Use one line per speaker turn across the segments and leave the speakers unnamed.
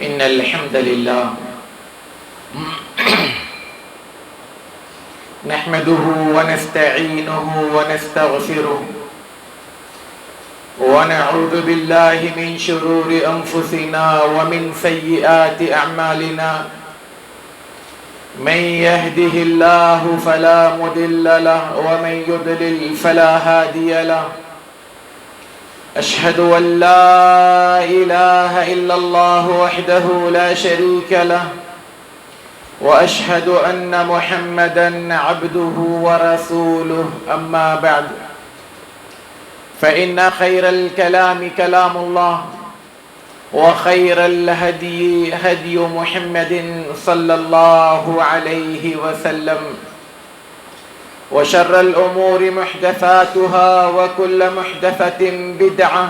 إن الحمد لله نحمده ونستعينه ونستغفره ونعوذ بالله من شرور أنفسنا ومن سيئات أعمالنا من يهده الله فلا مضل له ومن يضلل فلا هادي له أشهد أن لا إله إلا الله وحده لا شريك له وأشهد أن محمدًا عبده ورسوله أما بعد فإن خير الكلام كلام الله وخير الهدي هدي محمد صلى الله عليه وسلم وشر الأمور محدثاتها وكل محدثة بدعة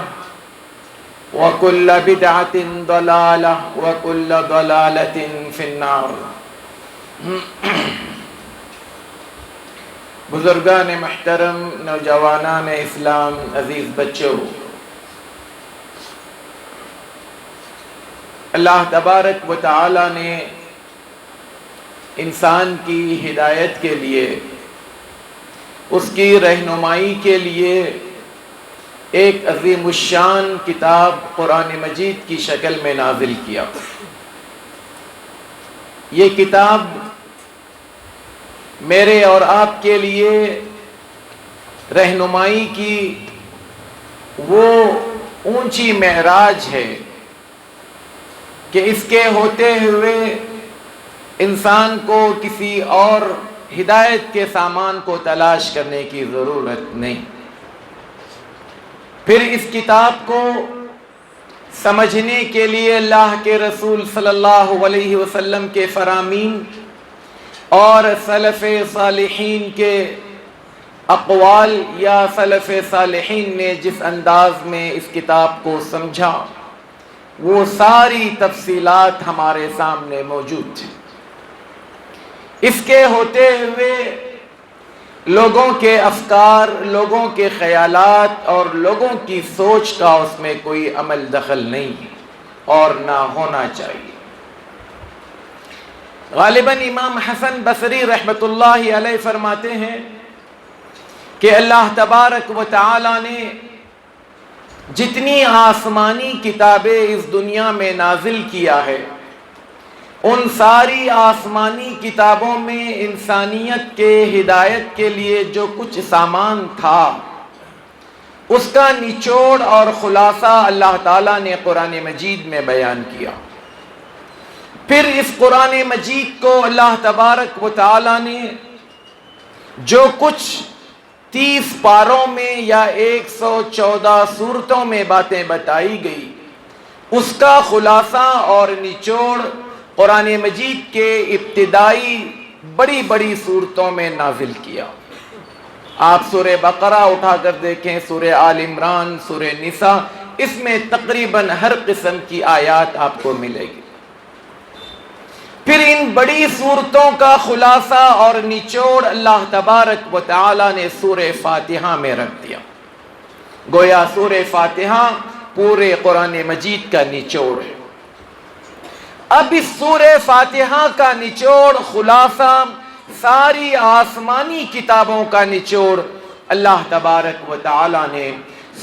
وكل بدعة ضلالة وكل ضلالة في النار. بزرگان محترم، نوجوانان اسلام، عزیز بچوں، اللہ تبارک و تعالی نے انسان کی ہدایت کے لیے، اس کی رہنمائی کے لیے ایک عظیم الشان کتاب قرآن مجید کی شکل میں نازل کیا. یہ کتاب میرے اور آپ کے لیے رہنمائی کی وہ اونچی معراج ہے کہ اس کے ہوتے ہوئے انسان کو کسی اور ہدایت کے سامان کو تلاش کرنے کی ضرورت نہیں. پھر اس کتاب کو سمجھنے کے لیے اللہ کے رسول صلی اللہ علیہ وسلم کے فرامین اور سلف صالحین کے اقوال یا سلف صالحین نے جس انداز میں اس کتاب کو سمجھا، وہ ساری تفصیلات ہمارے سامنے موجود تھی. اس کے ہوتے ہوئے لوگوں کے افکار، لوگوں کے خیالات اور لوگوں کی سوچ کا اس میں کوئی عمل دخل نہیں اور نہ ہونا چاہیے. غالباً امام حسن بصری رحمۃ اللہ علیہ فرماتے ہیں کہ اللہ تبارک و تعالی نے جتنی آسمانی کتابیں اس دنیا میں نازل کیا ہے، ان ساری آسمانی کتابوں میں انسانیت کے ہدایت کے لیے جو کچھ سامان تھا، اس کا نچوڑ اور خلاصہ اللہ تعالیٰ نے قرآن مجید میں بیان کیا. پھر اس قرآن مجید کو اللہ تبارک و تعالیٰ نے جو کچھ 30 پاروں میں یا 114 سورتوں میں باتیں بتائی گئی، اس کا خلاصہ اور نچوڑ قرآن مجید کے ابتدائی بڑی بڑی سورتوں میں نازل کیا. آپ سورہ بقرہ اٹھا کر دیکھیں، سورہ آل عمران، سورہ نساء، اس میں تقریباً ہر قسم کی آیات آپ کو ملے گی. پھر ان بڑی سورتوں کا خلاصہ اور نچوڑ اللہ تبارک و تعالی نے سورہ فاتحہ میں رکھ دیا. گویا سورہ فاتحہ پورے قرآن مجید کا نچوڑ ہے. اب اس سورہ فاتحہ کا نچوڑ، خلاصہ، ساری آسمانی کتابوں کا نچوڑ اللہ تبارک و تعالی نے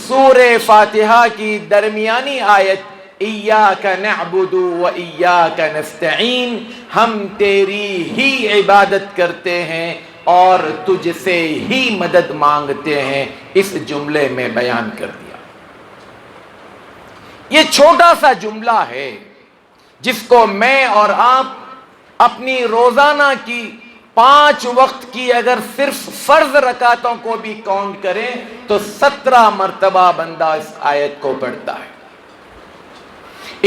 سورہ فاتحہ کی درمیانی آیت ایاک نعبد و ایاک نستعین، ہم تیری ہی عبادت کرتے ہیں اور تجھ سے ہی مدد مانگتے ہیں، اس جملے میں بیان کر دیا. یہ چھوٹا سا جملہ ہے جس کو میں اور آپ اپنی روزانہ کی 5 وقت کی اگر صرف فرض رکعتوں کو بھی کاؤنٹ کریں تو 17 مرتبہ بندہ اس آیت کو پڑھتا ہے.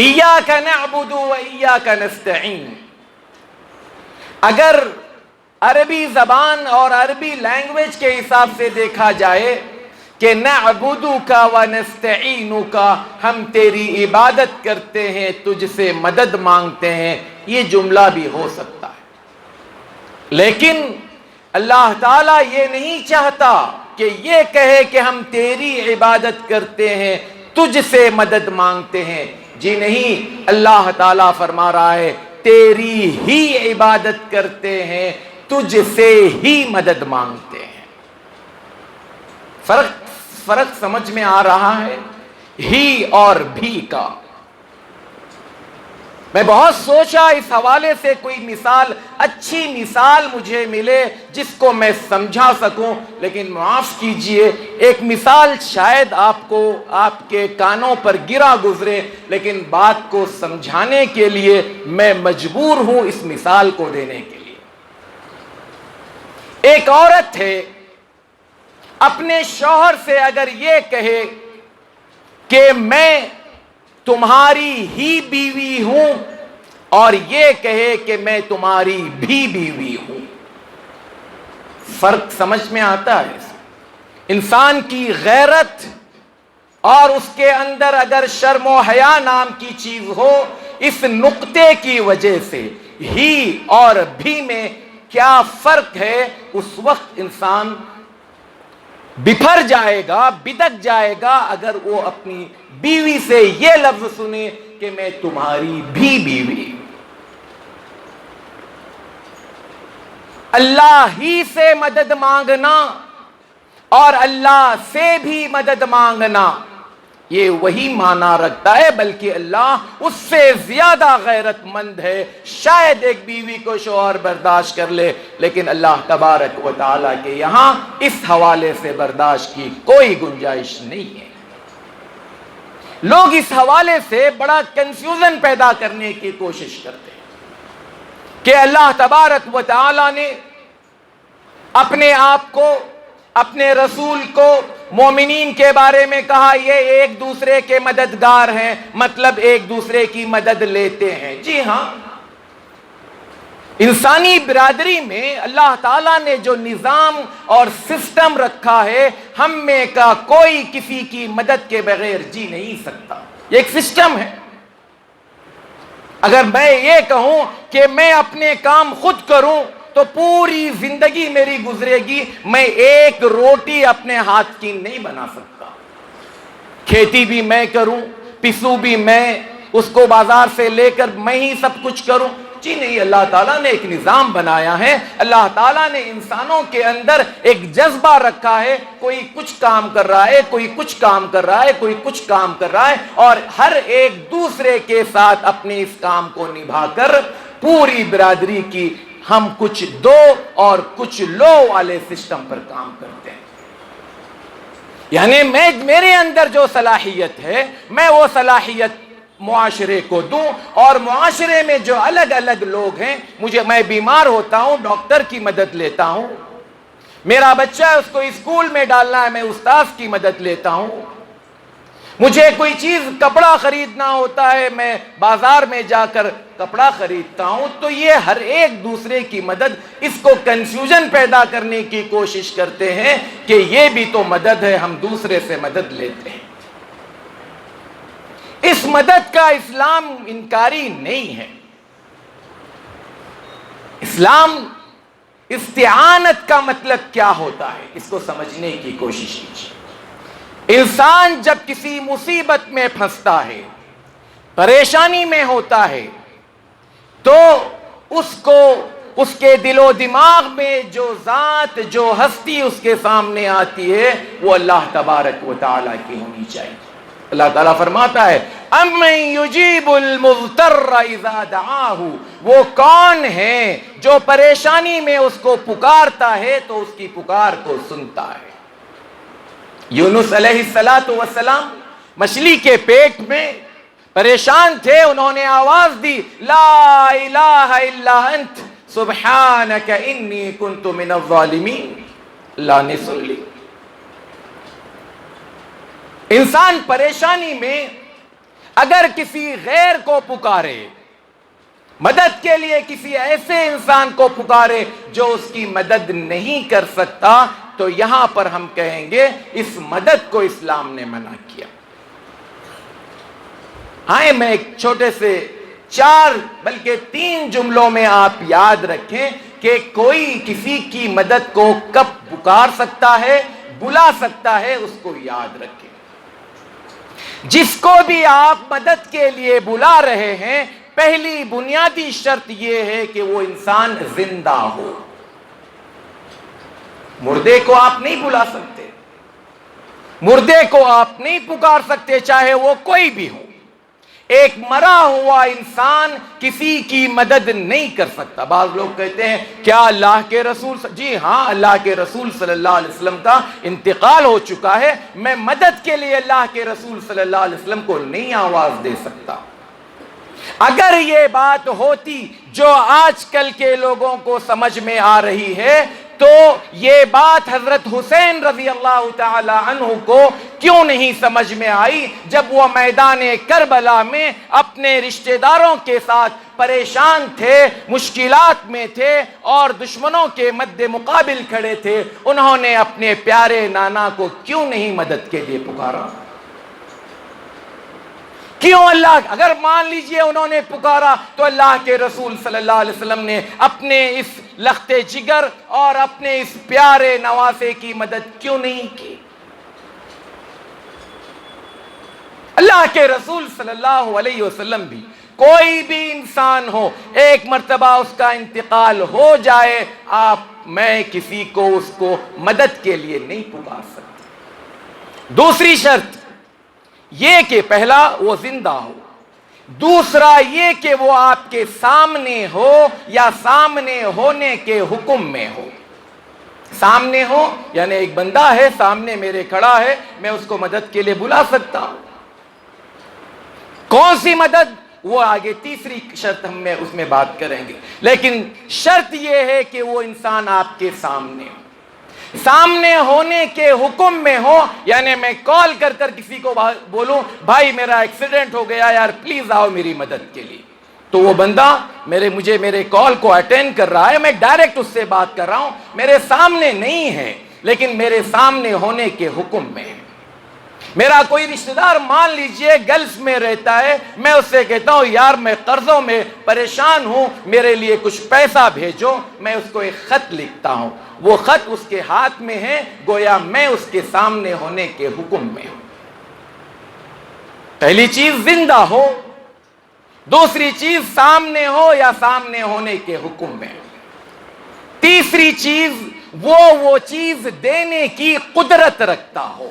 ایاک نعبد و ایاک نستعین. اگر عربی زبان اور عربی لینگویج کے حساب سے دیکھا جائے کہ نعبدک و نستعینک، ہم تیری عبادت کرتے ہیں، تجھ سے مدد مانگتے ہیں، یہ جملہ بھی ہو سکتا ہے. لیکن اللہ تعالیٰ یہ نہیں چاہتا کہ یہ کہے کہ ہم تیری عبادت کرتے ہیں، تجھ سے مدد مانگتے ہیں. جی نہیں، اللہ تعالیٰ فرما رہا ہے تیری ہی عبادت کرتے ہیں، تجھ سے ہی مدد مانگتے ہیں۔ فرق سمجھ میں آ رہا ہے؟ ہی اور بھی کا۔ میں بہت سوچا اس حوالے سے کوئی مثال، اچھی مثال مجھے ملے جس کو میں سمجھا سکوں، لیکن معاف کیجئے ایک مثال شاید آپ کو آپ کے کانوں پر گرا گزرے، لیکن بات کو سمجھانے کے لیے میں مجبور ہوں اس مثال کو دینے کے لیے۔ ایک عورت ہے، اپنے شوہر سے اگر یہ کہے کہ میں تمہاری ہی بیوی ہوں، اور یہ کہے کہ میں تمہاری بھی بیوی ہوں، فرق سمجھ میں آتا ہے؟ انسان کی غیرت اور اس کے اندر اگر شرم و حیا نام کی چیز ہو، اس نقطے کی وجہ سے ہی اور بھی میں کیا فرق ہے، اس وقت انسان بکھر جائے گا، بدک جائے گا اگر وہ اپنی بیوی سے یہ لفظ سنے کہ میں تمہاری بھی بیوی۔ اللہ ہی سے مدد مانگنا اور اللہ سے بھی مدد مانگنا یہ وہی معنی رکھتا ہے، بلکہ اللہ اس سے زیادہ غیرت مند ہے۔ شاید ایک بیوی کو شوہر برداشت کر لے، لیکن اللہ تبارک و تعالیٰ کے یہاں اس حوالے سے برداشت کی کوئی گنجائش نہیں ہے۔ لوگ اس حوالے سے بڑا کنفیوژن پیدا کرنے کی کوشش کرتے ہیں کہ اللہ تبارک و تعالیٰ نے اپنے آپ کو، اپنے رسول کو، مومنین کے بارے میں کہا یہ ایک دوسرے کے مددگار ہیں، مطلب ایک دوسرے کی مدد لیتے ہیں۔ جی ہاں، انسانی برادری میں اللہ تعالیٰ نے جو نظام اور سسٹم رکھا ہے، ہم میں کا کوئی کسی کی مدد کے بغیر جی نہیں سکتا، یہ ایک سسٹم ہے۔ اگر میں یہ کہوں کہ میں اپنے کام خود کروں تو پوری زندگی میری گزرے گی، میں ایک روٹی اپنے ہاتھ کی نہیں بنا سکتا۔ کھیتی بھی میں کروں، پسوں بھی میں، اس کو بازار سے لے کر میں ہی سب کچھ کروں، جی نہیں، اللہ تعالیٰ نے ایک نظام بنایا ہے۔ اللہ تعالیٰ نے انسانوں کے اندر ایک جذبہ رکھا ہے، کوئی کچھ کام کر رہا ہے، کوئی کچھ کام کر رہا ہے، کوئی کچھ کام کر رہا ہے، اور ہر ایک دوسرے کے ساتھ اپنے اس کام کو نبھا کر پوری برادری کی ہم کچھ دو اور کچھ لو والے سسٹم پر کام کرتے ہیں۔ یعنی میرے اندر جو صلاحیت ہے، میں وہ صلاحیت معاشرے کو دوں، اور معاشرے میں جو الگ الگ لوگ ہیں، میں بیمار ہوتا ہوں، ڈاکٹر کی مدد لیتا ہوں، میرا بچہ ہے اس کو اسکول میں ڈالنا ہے، میں استاذ کی مدد لیتا ہوں، مجھے کوئی چیز کپڑا خریدنا ہوتا ہے، میں بازار میں جا کر کپڑا خریدتا ہوں۔ تو یہ ہر ایک دوسرے کی مدد، اس کو کنفیوژن پیدا کرنے کی کوشش کرتے ہیں کہ یہ بھی تو مدد ہے، ہم دوسرے سے مدد لیتے ہیں۔ اس مدد کا اسلام انکاری نہیں ہے۔ اسلام استعانت کا مطلب کیا ہوتا ہے، اس کو سمجھنے کی کوشش کیجیے۔ انسان جب کسی مصیبت میں پھنستا ہے، پریشانی میں ہوتا ہے، تو اس کو اس کے دل و دماغ میں جو ذات، جو ہستی اس کے سامنے آتی ہے، وہ اللہ تبارک و تعالیٰ کی ہونی چاہیے۔ اللہ تعالیٰ فرماتا ہے اَمَّن يُجِيبُ الْمُضْطَرَّ إِذَا دَعَاهُ، وہ کون ہے جو پریشانی میں اس کو پکارتا ہے تو اس کی پکار کو سنتا ہے۔ یونس علیہ السلام مچھلی کے پیٹ میں پریشان تھے، انہوں نے آواز دی لا الہ الا انت سبحانک انی کنت من الظالمین، اللہ نے سن لی۔ انسان پریشانی میں اگر کسی غیر کو پکارے، مدد کے لیے کسی ایسے انسان کو پکارے جو اس کی مدد نہیں کر سکتا، تو یہاں پر ہم کہیں گے اس مدد کو اسلام نے منع کیا۔ ہاں، میں ایک چھوٹے سے 4 بلکہ 3 جملوں میں آپ یاد رکھیں کہ کوئی کسی کی مدد کو کب پکار سکتا ہے، بلا سکتا ہے، اس کو یاد رکھیں۔ جس کو بھی آپ مدد کے لیے بلا رہے ہیں، پہلی بنیادی شرط یہ ہے کہ وہ انسان زندہ ہو۔ مردے کو آپ نہیں بلا سکتے، مردے کو آپ نہیں پکار سکتے، چاہے وہ کوئی بھی ہو۔ ایک مرا ہوا انسان کسی کی مدد نہیں کر سکتا۔ بعض لوگ کہتے ہیں کیا اللہ کے رسول، جی ہاں، اللہ کے رسول صلی اللہ علیہ وسلم کا انتقال ہو چکا ہے، میں مدد کے لیے اللہ کے رسول صلی اللہ علیہ وسلم کو نہیں آواز دے سکتا۔ اگر یہ بات ہوتی جو آج کل کے لوگوں کو سمجھ میں آ رہی ہے، تو یہ بات حضرت حسین رضی اللہ تعالی عنہ کو کیوں نہیں سمجھ میں آئی جب وہ میدان کربلا میں اپنے رشتہ داروں کے ساتھ پریشان تھے، مشکلات میں تھے اور دشمنوں کے مد مقابل کھڑے تھے، انہوں نے اپنے پیارے نانا کو کیوں نہیں مدد کے لیے پکارا؟ کیوں اللہ، اگر مان لیجئے انہوں نے پکارا تو اللہ کے رسول صلی اللہ علیہ وسلم نے اپنے اس لخت جگر اور اپنے اس پیارے نواسے کی مدد کیوں نہیں کی؟ اللہ کے رسول صلی اللہ علیہ وسلم بھی، کوئی بھی انسان ہو، ایک مرتبہ اس کا انتقال ہو جائے، میں کسی کو اس کو مدد کے لیے نہیں پکار سکتا۔ دوسری شرط یہ کہ پہلا وہ زندہ ہو، دوسرا یہ کہ وہ آپ کے سامنے ہو یا سامنے ہونے کے حکم میں ہو۔ سامنے ہو یعنی ایک بندہ ہے سامنے میرے کھڑا ہے، میں اس کو مدد کے لیے بلا سکتا ہوں۔ کون سی مدد؟ وہ آگے تیسری شرط ہم اس میں بات کریں گے، لیکن شرط یہ ہے کہ وہ انسان آپ کے سامنے ہو۔ سامنے ہونے کے حکم میں ہو، یعنی میں کال کر کسی کو بولوں بھائی میرا ایکسیڈنٹ ہو گیا یار پلیز آؤ میری مدد کے لیے، تو وہ بندہ میرے کال کو اٹینڈ کر رہا ہے، میں ڈائریکٹ اس سے بات کر رہا ہوں، میرے سامنے نہیں ہے لیکن میرے سامنے ہونے کے حکم میں ہے۔ میرا کوئی رشتہ دار مان لیجئے گلف میں رہتا ہے، میں اس سے کہتا ہوں یار میں قرضوں میں پریشان ہوں، میرے لیے کچھ پیسہ بھیجو، میں اس کو ایک خط لکھتا ہوں، وہ خط اس کے ہاتھ میں ہے، گویا میں اس کے سامنے ہونے کے حکم میں ہوں۔ پہلی چیز زندہ ہو، دوسری چیز سامنے ہو یا سامنے ہونے کے حکم میں ہو، تیسری چیز وہ چیز دینے کی قدرت رکھتا ہو۔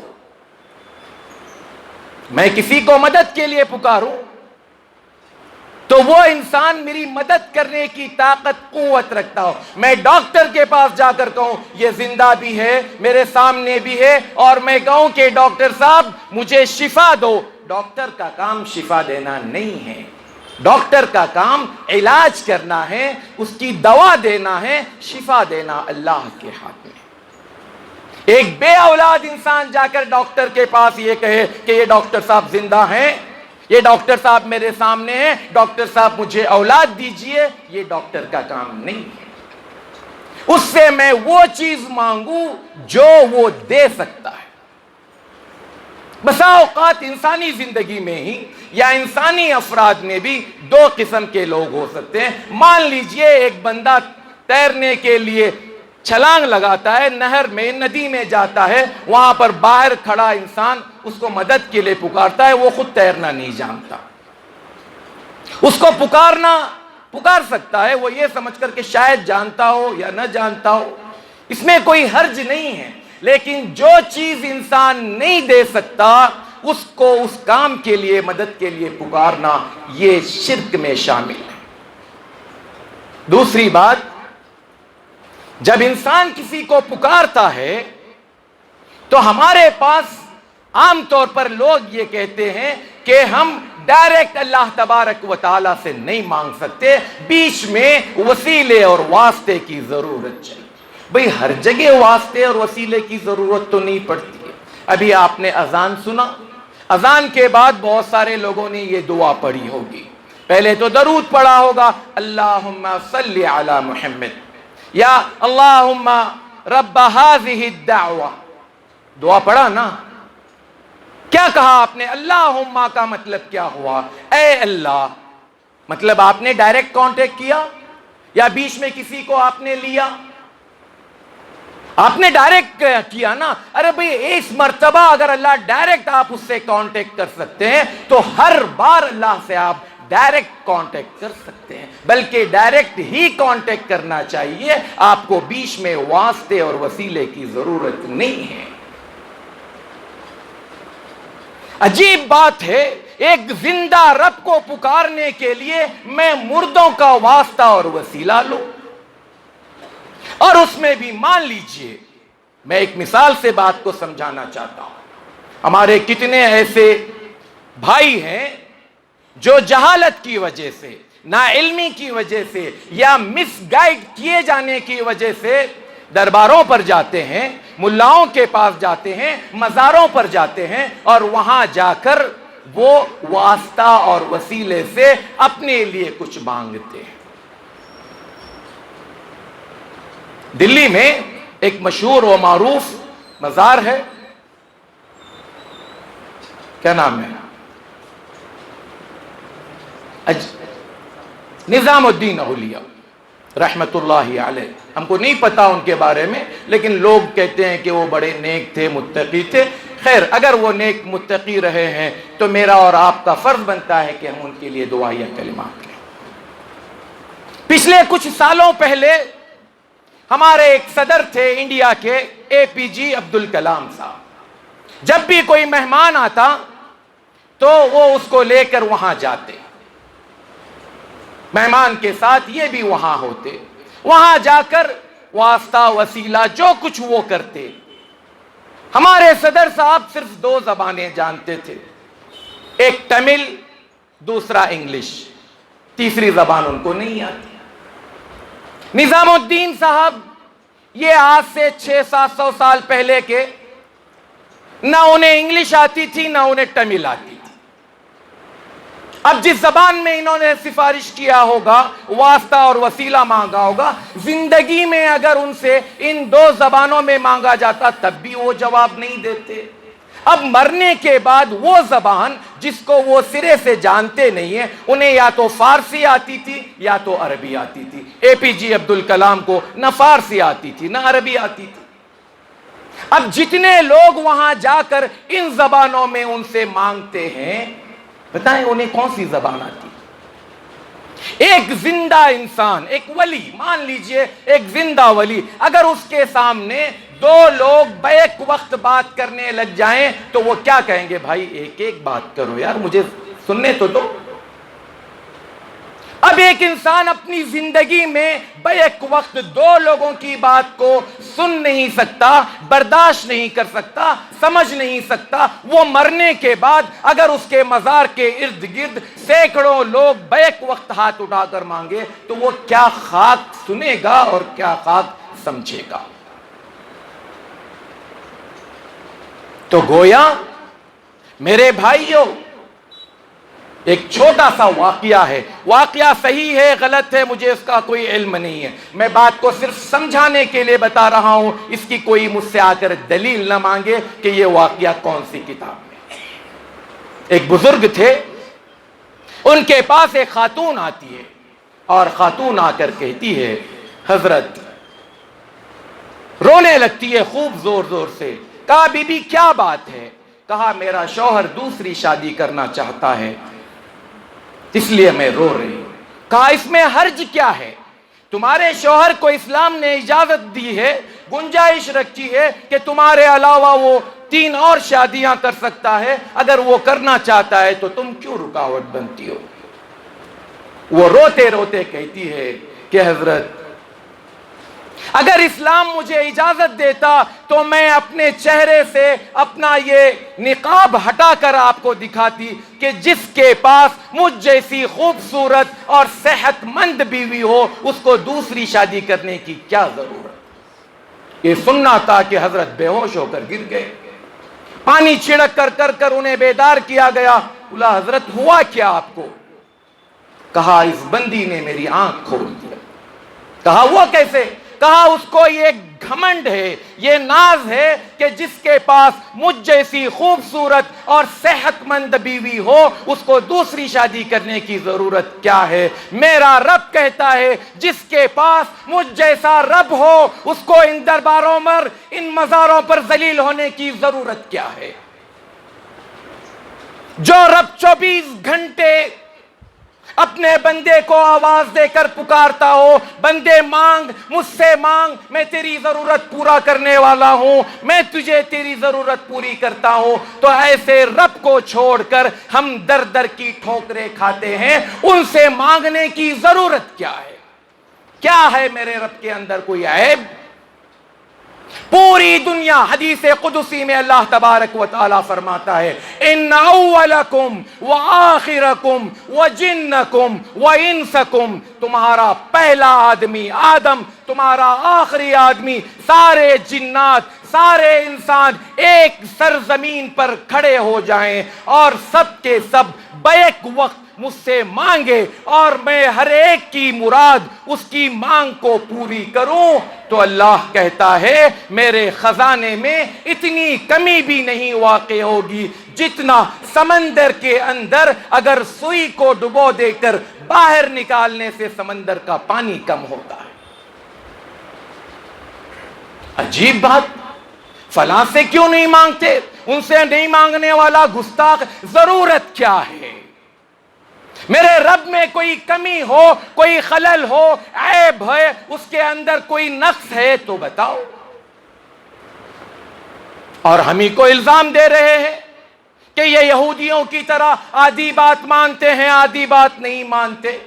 میں کسی کو مدد کے لیے پکاروں تو وہ انسان میری مدد کرنے کی طاقت قوت رکھتا ہو۔ میں ڈاکٹر کے پاس جا کر کہوں یہ زندہ بھی ہے، میرے سامنے بھی ہے، اور میں کہوں کہ ڈاکٹر صاحب مجھے شفا دو، ڈاکٹر کا کام شفا دینا نہیں ہے، ڈاکٹر کا کام علاج کرنا ہے، اس کی دوا دینا ہے، شفا دینا اللہ کے ہاتھ میں۔ ایک بے اولاد انسان جا کر ڈاکٹر کے پاس یہ کہے کہ یہ ڈاکٹر صاحب زندہ ہیں، یہ ڈاکٹر صاحب میرے سامنے ہیں، ڈاکٹر صاحب مجھے اولاد دیجئے، یہ ڈاکٹر کا کام نہیں ہے۔ اس سے میں وہ چیز مانگوں جو وہ دے سکتا ہے۔ بسا اوقات انسانی زندگی میں ہی یا انسانی افراد میں بھی دو قسم کے لوگ ہو سکتے ہیں۔ مان لیجئے ایک بندہ تیرنے کے لیے چھلانگ لگاتا ہے، نہر میں ندی میں جاتا ہے، وہاں پر باہر کھڑا انسان اس کو مدد کے لیے پکارتا ہے، وہ خود تیرنا نہیں جانتا، اس کو پکار سکتا ہے وہ یہ سمجھ کر کہ شاید جانتا ہو یا نہ جانتا ہو، اس میں کوئی حرج نہیں ہے، لیکن جو چیز انسان نہیں دے سکتا اس کو اس کام کے لیے مدد کے لیے پکارنا یہ شرک میں شامل ہے۔ دوسری بات، جب انسان کسی کو پکارتا ہے تو ہمارے پاس عام طور پر لوگ یہ کہتے ہیں کہ ہم ڈائریکٹ اللہ تبارک و تعالیٰ سے نہیں مانگ سکتے، بیچ میں وسیلے اور واسطے کی ضرورت چاہیے۔ بھئی ہر جگہ واسطے اور وسیلے کی ضرورت تو نہیں پڑتی ہے۔ ابھی آپ نے اذان سنا، اذان کے بعد بہت سارے لوگوں نے یہ دعا پڑھی ہوگی، پہلے تو درود پڑھا ہوگا، اللہم صلی علی محمد، یا اللہم رب هذه الدعوہ، دعا پڑھا نا؟ کیا کہا آپ نے؟ اللہم کا مطلب کیا ہوا؟ اے اللہ، مطلب آپ نے ڈائریکٹ کانٹیکٹ کیا یا بیچ میں کسی کو آپ نے لیا؟ آپ نے ڈائریکٹ کیا نا. ارے بھئی اس مرتبہ اگر اللہ ڈائریکٹ آپ اس سے کانٹیکٹ کر سکتے ہیں تو ہر بار اللہ سے آپ ڈائریکٹ کانٹیکٹ کر سکتے ہیں, بلکہ ڈائریکٹ ہی کانٹیکٹ کرنا چاہیے. آپ کو بیچ میں واسطے اور وسیلے کی ضرورت نہیں ہے. عجیب بات ہے, ایک زندہ رب کو پکارنے کے لیے میں مردوں کا واسطہ اور وسیلہ لوں. اور اس میں بھی مان لیجئے, میں ایک مثال سے بات کو سمجھانا چاہتا ہوں. ہمارے کتنے ایسے بھائی ہیں جو جہالت کی وجہ سے, نا علمی کی وجہ سے, یا مس گائیڈ کیے جانے کی وجہ سے درباروں پر جاتے ہیں, ملاؤں کے پاس جاتے ہیں, مزاروں پر جاتے ہیں, اور وہاں جا کر وہ واسطہ اور وسیلے سے اپنے لیے کچھ مانگتے ہیں. دلی میں ایک مشہور و معروف مزار ہے, کیا نام ہے, نظام الدین اولیاء رحمت اللہ علیہ. ہم کو نہیں پتا ان کے بارے میں, لیکن لوگ کہتے ہیں کہ وہ بڑے نیک تھے, متقی تھے. خیر, اگر وہ نیک متقی رہے ہیں تو میرا اور آپ کا فرض بنتا ہے کہ ہم ان کے لیے دعائیہ کلمات کریں. پچھلے کچھ سالوں پہلے ہمارے ایک صدر تھے انڈیا کے, APJ عبد الکلام صاحب. جب بھی کوئی مہمان آتا تو وہ اس کو لے کر وہاں جاتے, مہمان کے ساتھ یہ بھی وہاں ہوتے. وہاں جا کر واسطہ وسیلہ جو کچھ وہ کرتے. ہمارے صدر صاحب صرف 2 زبانیں جانتے تھے, ایک تمل, دوسرا انگلش, تیسری زبان ان کو نہیں آتی. نظام الدین صاحب یہ آج سے 600-700 سال پہلے کے, نہ انہیں انگلش آتی تھی نہ انہیں تمل آتی تھی. اب جس زبان میں انہوں نے سفارش کیا ہوگا, واسطہ اور وسیلہ مانگا ہوگا, زندگی میں اگر ان سے ان 2 زبانوں میں مانگا جاتا تب بھی وہ جواب نہیں دیتے. اب مرنے کے بعد وہ زبان جس کو وہ سرے سے جانتے نہیں ہیں, انہیں یا تو فارسی آتی تھی یا تو عربی آتی تھی. APJ عبد الکلام کو نہ فارسی آتی تھی نہ عربی آتی تھی. اب جتنے لوگ وہاں جا کر ان زبانوں میں ان سے مانگتے ہیں, بتائیں انہیں کون سی زبان آتی؟ ایک زندہ انسان, ایک ولی, مان لیجئے ایک زندہ ولی, اگر اس کے سامنے 2 لوگ بیک وقت بات کرنے لگ جائیں تو وہ کیا کہیں گے؟ بھائی ایک ایک بات کرو یار, مجھے سننے تو دو. اب ایک انسان اپنی زندگی میں بیک وقت 2 لوگوں کی بات کو سن نہیں سکتا, برداشت نہیں کر سکتا, سمجھ نہیں سکتا. وہ مرنے کے بعد اگر اس کے مزار کے ارد گرد سینکڑوں لوگ بیک وقت ہاتھ اٹھا کر مانگے تو وہ کیا خاک سنے گا اور کیا خاک سمجھے گا؟ تو گویا میرے بھائیوں, ایک چھوٹا سا واقعہ ہے, واقعہ صحیح ہے غلط ہے مجھے اس کا کوئی علم نہیں ہے, میں بات کو صرف سمجھانے کے لیے بتا رہا ہوں. اس کی کوئی مجھ سے آ کر دلیل نہ مانگے کہ یہ واقعہ کون سی کتاب میں. ایک بزرگ تھے, ان کے پاس ایک خاتون آتی ہے اور خاتون آ کر کہتی ہے, حضرت, رونے لگتی ہے خوب زور زور سے. کہا بی بی کیا بات ہے؟ کہا میرا شوہر دوسری شادی کرنا چاہتا ہے اس لیے میں رو رہی ہوں. کہا اس میں حرج کیا ہے؟ تمہارے شوہر کو اسلام نے اجازت دی ہے, گنجائش رکھی ہے کہ تمہارے علاوہ وہ 3 اور شادیاں کر سکتا ہے, اگر وہ کرنا چاہتا ہے تو تم کیوں رکاوٹ بنتی ہو؟ وہ روتے روتے کہتی ہے کہ حضرت, اگر اسلام مجھے اجازت دیتا تو میں اپنے چہرے سے اپنا یہ نقاب ہٹا کر آپ کو دکھاتی کہ جس کے پاس مجھ جیسی خوبصورت اور صحت مند بیوی ہو اس کو دوسری شادی کرنے کی کیا ضرورت. یہ سننا تھا کہ حضرت بے ہوش ہو کر گر گئے. پانی چھڑک کر انہیں بیدار کیا گیا. بولا حضرت ہوا کیا آپ کو؟ کہا اس بندی نے میری آنکھ کھول دیا. کہا وہ کیسے؟ کہا اس کو یہ گھمنڈ ہے، یہ ناز ہے کہ جس کے پاس مجھ جیسی خوبصورت اور صحت مند بیوی ہو اس کو دوسری شادی کرنے کی ضرورت کیا ہے؟ میرا رب کہتا ہے جس کے پاس مجھ جیسا رب ہو اس کو ان درباروں پر، ان مزاروں پر ذلیل ہونے کی ضرورت کیا ہے؟ جو رب 24 گھنٹے اپنے بندے کو آواز دے کر پکارتا ہو، بندے مانگ، مجھ سے مانگ، میں تیری ضرورت پورا کرنے والا ہوں، میں تجھے تیری ضرورت پوری کرتا ہوں، تو ایسے رب کو چھوڑ کر ہم در در کی ٹھوکریں کھاتے ہیں۔ ان سے مانگنے کی ضرورت کیا ہے؟ کیا ہے میرے رب کے اندر کوئی عیب؟ پوری دنیا، حدیث قدسی میں اللہ تبارک و تعالی فرماتا ہے ان اولکم وآخرکم وجنکم وانسکم، تمہارا پہلا آدمی آدم، تمہارا آخری آدمی، سارے جنات، سارے انسان ایک سرزمین پر کھڑے ہو جائیں اور سب کے سب بیک وقت مجھ سے مانگے اور میں ہر ایک کی مراد اس کی مانگ کو پوری کروں، تو اللہ کہتا ہے میرے خزانے میں اتنی کمی بھی نہیں واقع ہوگی جتنا سمندر کے اندر اگر سوئی کو ڈبو دے کر باہر نکالنے سے سمندر کا پانی کم ہوتا ہے۔ عجیب بات، فلاں سے کیوں نہیں مانگتے؟ ان سے نہیں مانگنے والا گستاخ، ضرورت کیا ہے؟ میرے رب میں کوئی کمی ہو، کوئی خلل ہو، عیب ہے، اس کے اندر کوئی نقص ہے تو بتاؤ۔ اور ہم ہی کو الزام دے رہے ہیں کہ یہ یہودیوں کی طرح آدھی بات مانتے ہیں، آدھی بات نہیں مانتے۔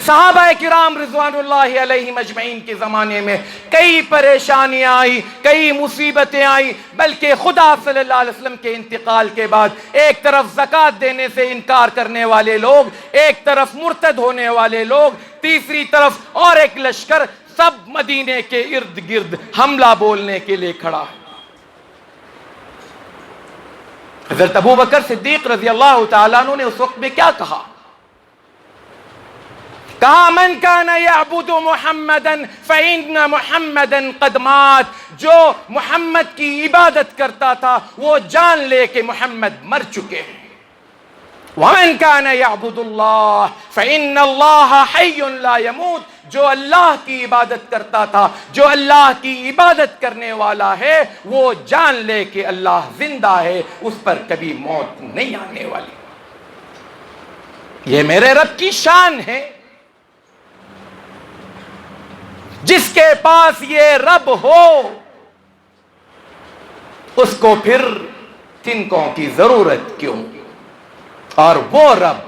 صحابہ کرام رضوان اللہ علیہم اجمعین کے زمانے میں کئی پریشانیاں آئی، کئی مصیبتیں آئی، بلکہ خدا صلی اللہ علیہ وسلم کے انتقال کے بعد ایک طرف زکوٰۃ دینے سے انکار کرنے والے لوگ، ایک طرف مرتد ہونے والے لوگ، تیسری طرف اور ایک لشکر، سب مدینے کے ارد گرد حملہ بولنے کے لیے کھڑا ہے۔ حضرت ابو بکر صدیق رضی اللہ تعالیٰ عنہ نے اس وقت میں کیا کہا؟ کہا من کان یعبد محمدا فإن محمدا قد مات، جو محمد کی عبادت کرتا تھا وہ جان لے کہ محمد مر چکے ہیں۔ ومن کان یعبد اللہ فإن اللہ حی لا يموت، جو اللہ کی عبادت کرتا تھا، جو اللہ کی عبادت کرنے والا ہے وہ جان لے کہ اللہ زندہ ہے، اس پر کبھی موت نہیں آنے والی۔ یہ میرے رب کی شان ہے۔ جس کے پاس یہ رب ہو اس کو پھر تنکوں کی ضرورت کیوں؟ اور وہ رب،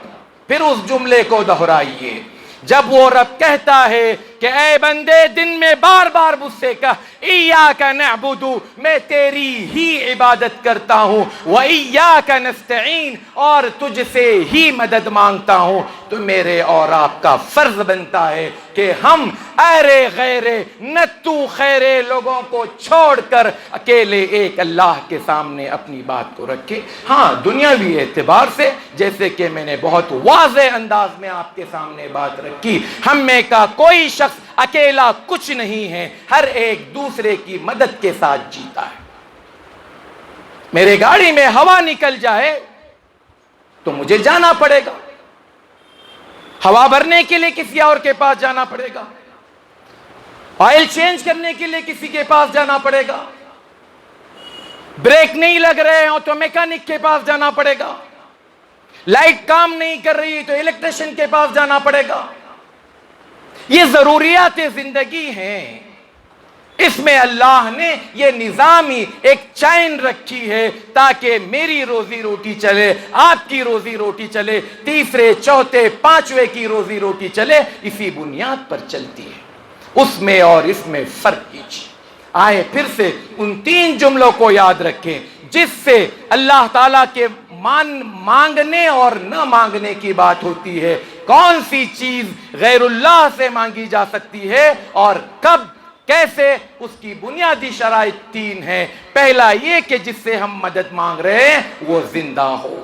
پھر اس جملے کو دہرائیے، جب وہ رب کہتا ہے کہ اے بندے دن میں بار بار مجھ سے کہہ ایاک نعبد، میں تیری ہی عبادت کرتا ہوں، وایاک نستعین، اور تجھ سے ہی مدد مانگتا ہوں، تو میرے اور آپ کا فرض بنتا ہے کہ ہم ایرے غیرے نتو خیرے لوگوں کو چھوڑ کر اکیلے ایک اللہ کے سامنے اپنی بات کو رکھیں۔ ہاں دنیاوی اعتبار سے جیسے کہ میں نے بہت واضح انداز میں آپ کے سامنے بات رکھی، ہم میں کا کوئی شخص اکیلا کچھ نہیں ہے، ہر ایک دوسرے کی مدد کے ساتھ جیتا ہے۔ میرے گاڑی میں ہوا نکل جائے تو مجھے جانا پڑے گا، ہوا بھرنے کے لیے کسی اور کے پاس جانا پڑے گا، آئل چینج کرنے کے لیے کسی کے پاس جانا پڑے گا، بریک نہیں لگ رہے ہوں تو میکینک کے پاس جانا پڑے گا، لائٹ کام نہیں کر رہی تو الیکٹریشین کے پاس جانا پڑے گا۔ یہ ضروریات زندگی ہیں، اس میں اللہ نے یہ نظامی ایک چین رکھی ہے تاکہ میری روزی روٹی چلے، آپ کی روزی روٹی چلے، تیسرے چوتھے پانچویں کی روزی روٹی چلے، اسی بنیاد پر چلتی ہے۔ اس میں اور اس میں فرق کیجیے۔ آئے پھر سے ان تین جملوں کو یاد رکھیں جس سے اللہ تعالیٰ کے مانگنے اور نہ مانگنے کی بات ہوتی ہے۔ کون سی چیز غیر اللہ سے مانگی جا سکتی ہے اور کب کیسے، اس کی بنیادی شرائط تین ہیں۔ پہلا یہ کہ جس سے ہم مدد مانگ رہے ہیں وہ زندہ ہو،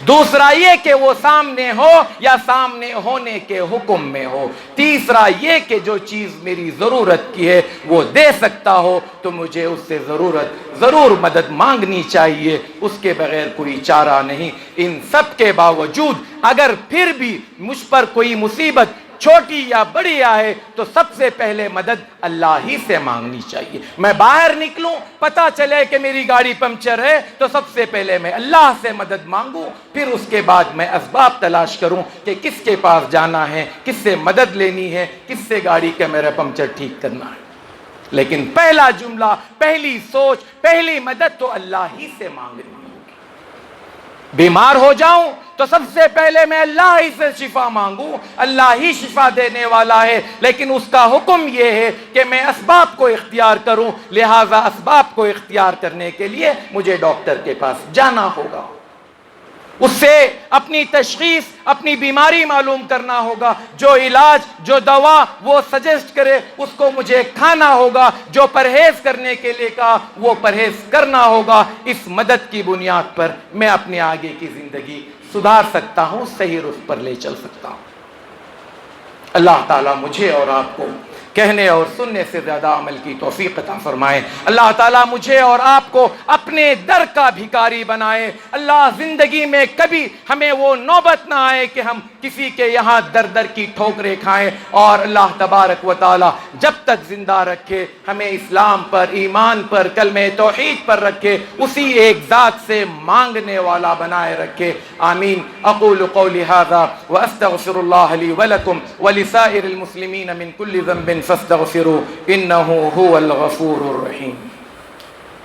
دوسرا یہ کہ وہ سامنے ہو یا سامنے ہونے کے حکم میں ہو. تیسرا یہ کہ جو چیز میری ضرورت کی ہے وہ دے سکتا ہو تو مجھے اس سے ضرور مدد مانگنی چاہیے، اس کے بغیر کوئی چارہ نہیں. ان سب کے باوجود اگر پھر بھی مجھ پر کوئی مصیبت چھوٹی یا بڑی آئے تو سب سے پہلے مدد اللہ ہی سے مانگنی چاہیے. میں باہر نکلوں، پتہ چلے کہ میری گاڑی پنکچر ہے تو سب سے پہلے میں اللہ سے مدد مانگوں، پھر اس کے بعد میں اسباب تلاش کروں کہ کس کے پاس جانا ہے، کس سے مدد لینی ہے، کس سے گاڑی کا میرا پنکچر ٹھیک کرنا ہے. لیکن پہلا جملہ، پہلی سوچ، پہلی مدد تو اللہ ہی سے مانگنی ہوگی. بیمار ہو جاؤں تو سب سے پہلے میں اللہ ہی سے شفا مانگوں، اللہ ہی شفا دینے والا ہے. لیکن اس کا حکم یہ ہے کہ میں اسباب کو اختیار کروں، لہٰذا اسباب کو اختیار کرنے کے لیے مجھے ڈاکٹر کے پاس جانا ہوگا، اس سے اپنی تشخیص، اپنی بیماری معلوم کرنا ہوگا، جو علاج، جو دوا وہ سجیسٹ کرے اس کو مجھے کھانا ہوگا، جو پرہیز کرنے کے لیے کہا وہ پرہیز کرنا ہوگا. اس مدد کی بنیاد پر میں اپنے آگے کی زندگی سدھار سکتا ہوں، صحیح رخ پر لے چل سکتا ہوں. اللہ تعالیٰ مجھے اور آپ کو کہنے اور سننے سے زیادہ عمل کی توفیق عطا فرمائے. اللہ تعالیٰ مجھے اور آپ کو اپنے در کا بھکاری بنائے. اللہ زندگی میں کبھی ہمیں وہ نوبت نہ آئے کہ ہم کسی کے یہاں در در کی ٹھوکریں کھائیں، اور اللہ تبارک و تعالیٰ جب تک زندہ رکھے ہمیں اسلام پر، ایمان پر، کلمہ توحید پر رکھے، اسی ایک ذات سے مانگنے والا بنائے رکھے. آمین. اقول قولی ھذا واستغفر اللہ لی ولکم ولسائر المسلمین من کل ذنب فاستغفروا انه هو الغفور الرحیم.